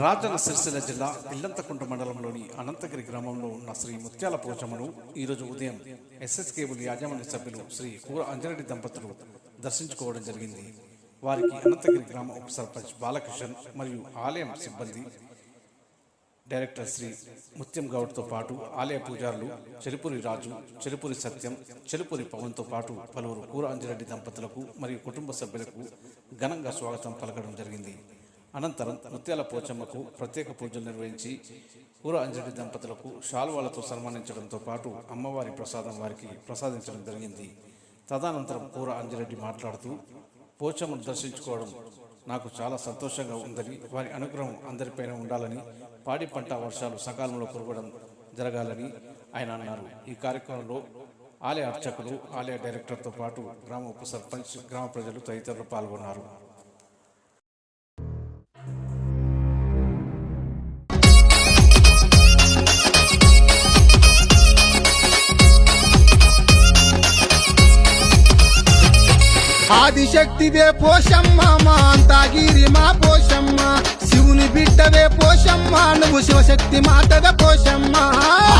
రాజన్న సిరిసిల్ల జిల్లా ఇల్లంతకుంట మండలంలోని అనంతగిరి గ్రామంలో ఉన్న శ్రీ ముత్యాల పోచమ్మను ఈరోజు ఉదయం ఎస్ఎస్ కేబుల్ యాజమాన్య సభ్యులు శ్రీ కూర అంజరెడ్డి దంపతులు దర్శించుకోవడం జరిగింది. వారికి అనంతగిరి గ్రామ ఉప సర్పంచ్ బాలకిషన్ మరియు ఆలయం సిబ్బంది డైరెక్టర్ శ్రీ ముత్యం గౌడ్తో పాటు ఆలయ పూజారులు చెలుపురి రాజు, చెలుపురి సత్యం, చెలుపురి పవన్తో పాటు పలువురు కూర అంజిరెడ్డి దంపతులకు మరియు కుటుంబ సభ్యులకు ఘనంగా స్వాగతం పలకడం జరిగింది. అనంతరం ముత్యాల పోచమ్మకు ప్రత్యేక పూజలు నిర్వహించి కూర అంజిరెడ్డి దంపతులకు శాలువాలతో సన్మానించడంతో పాటు అమ్మవారి ప్రసాదం వారికి ప్రసాదించడం జరిగింది. తదనంతరం కూర అంజిరెడ్డి మాట్లాడుతూ, పోచమ్మను దర్శించుకోవడం నాకు చాలా సంతోషంగా ఉందని, వారి అనుగ్రహం అందరిపైన ఉండాలని, పాడి పంట వర్షాలు సకాలంలో కురవడం జరగాలని ఆయన అన్నారు. ఈ కార్యక్రమంలో ఆలయ అర్చకులు, ఆలయ డైరెక్టర్తో పాటు గ్రామ ఉప సర్పంచ్, గ్రామ ప్రజలు తదితరులు పాల్గొన్నారు. ఆదిశక్తివే పోషమ్మ, మా అంతాగిరి మా పోషమ్మ, శివుని బిడ్డవే పోషమ్మ, నువ్వు శివశక్తి మాతవే పోషమ్మ.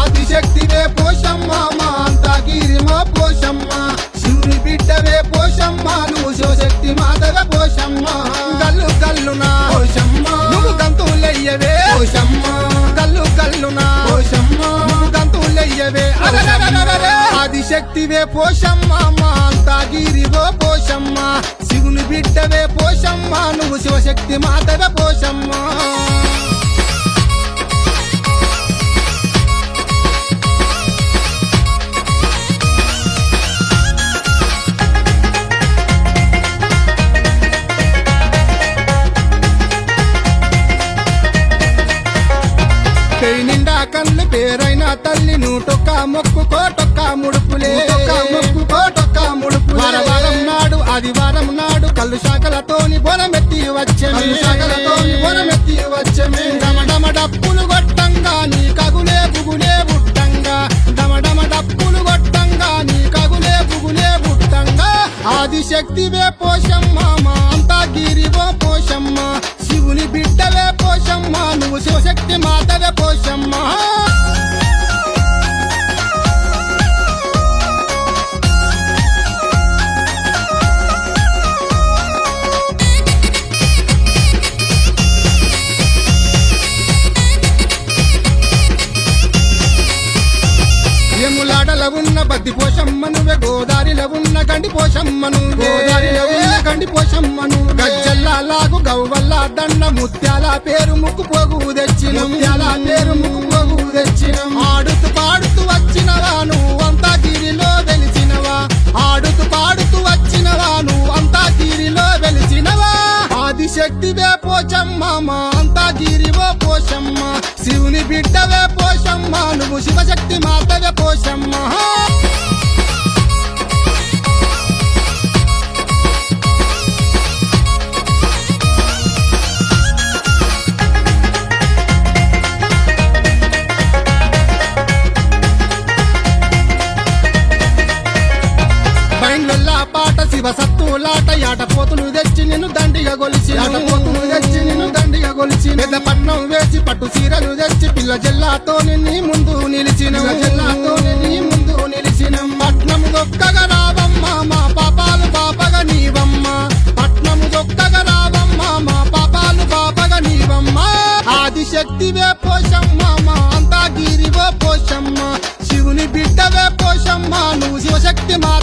ఆదిశక్తివే పోషమ్మ, మా అంతాగిరి మా పోషమ్మ, శివుని బిడ్డవే పోషమ్మ, నువ్వు శివశక్తి మాతవే పోషమ్మ. గల్లు గల్లునా పోషమ్మ, నువ్వు గంతులయ్యవే పోషమ్మ, గల్లు గల్లునా పోషమ్మ, నువ్వు గంతులయ్యవే. ఆదిశక్తివే పోషమ్మ, మా అంతాగిరివో పోషమ్మ, శివుని బిడ్డవే పోషమ్మ, నువ్వు శివశక్తి మాతవే పోషమ్మ. నిండా కన్ను పేరైన తల్లి నూటొక్క మొక్కుకోటొక్క ముడుపులే, మొక్కుకోటొక్క ముడుపు. వారం నాడు ఆదివారం నాడు కళ్ళు శాఖలతోని బొనమెత్తి వచ్చే, శాఖలతోని బొనమెత్తి వచ్చే. డమడమ డప్పులు కొట్టంగా నీ కగులే బుగులే బుట్టంగా, డమడమ డప్పులు కొట్టంగా నీ కగులే బుగులే బుట్టంగా. ఆదిశక్తివే పోషమ్మ, మా అంతాగిరివో పోషమ్మ, శివుని బిడ్డవే పోషమ్మ, నువ్వు శివశక్తి మాతవే పోషమ్మ. ఎములాడల ఉన్న బద్ది పోషమ్మ నువ్వే, గోదారిలో ఉన్న గండి పోషమ్మను, గోదారిలో ఉన్న గండి పోషమ్మను. గజ్జల్లా లాగు గవ్వల్లా దండ ముత్యాల పేరు ముక్కు పోగు తెచ్చిన, ముత్యాల పేరు ముక్కు పోగు తెచ్చిన. ఆడుతూ పాడుతూ వచ్చినవా నువ్వు అంతాగిరిలో వెలిసినవా, ఆడుతూ పాడుతూ వచ్చినవా నువ్వు అంతాగిరిలో వెలిసినవా. ఆదిశక్తివే పోచమ్మ, మా అంతాగిరివో పోషమ్మ, శివుని బిడ్డవే పోషమ్మ, నువ్వు శివశక్తి మాతవే పోషమ్మ. పాట శివ సత్తులాట యాట పోతులు తెచ్చి నిన్ను దండిగా గొలిచి, యాట పోతులు తెచ్చి నిన్ను దండిగా గొలిచి. పెద్ద పట్నం వేసి పట్టు చీరలు తెచ్చి పిల్ల జిల్లాతో నీ ముందు నిలిచిన, జిల్లాతో నీ ముందు నిలిచిన. పట్నం దొక్కగా రావమ్మ, మా పాపాలు పాపగా నీవమ్మ, పట్నం దొక్కగా రావమ్మ, మా పాపాలు పాపగా నీవమ్మ. ఆదిశక్తివే పోషమ్మ, మా అంతాగిరివో పోషమ్మ, శివుని బిడ్డవే పోషమ్మ, నువ్వు శివశక్తి మా